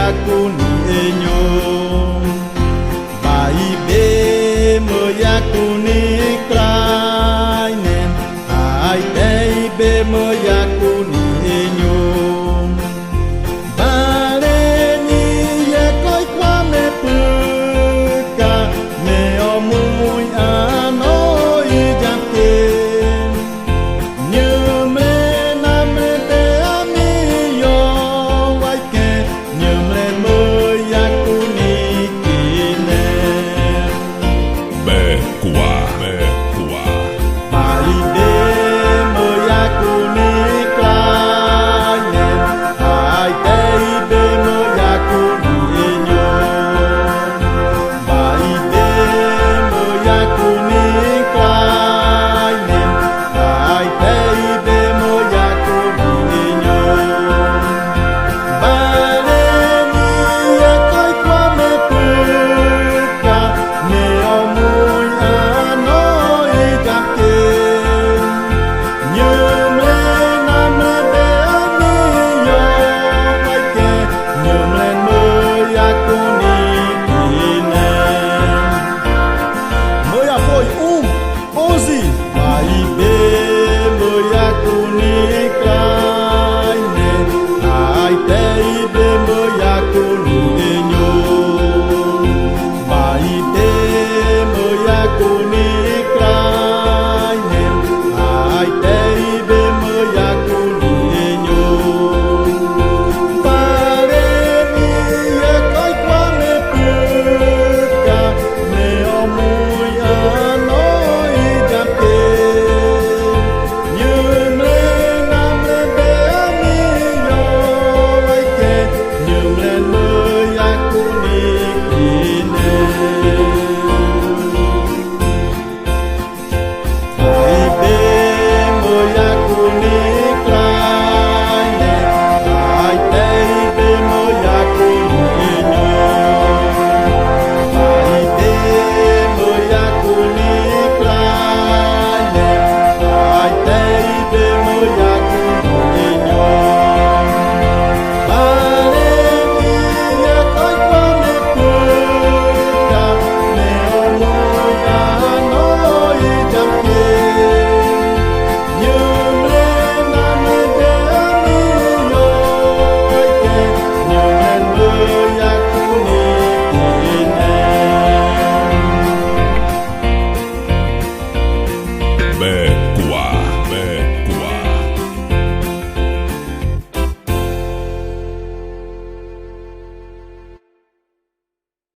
Aku ni enyo bai be mo yaku ni krainen ai dei be mo yaku ni enyo bare ni ye koi kwa me puka me omui anoi jake như me na me te ami yo wai ke như me Aku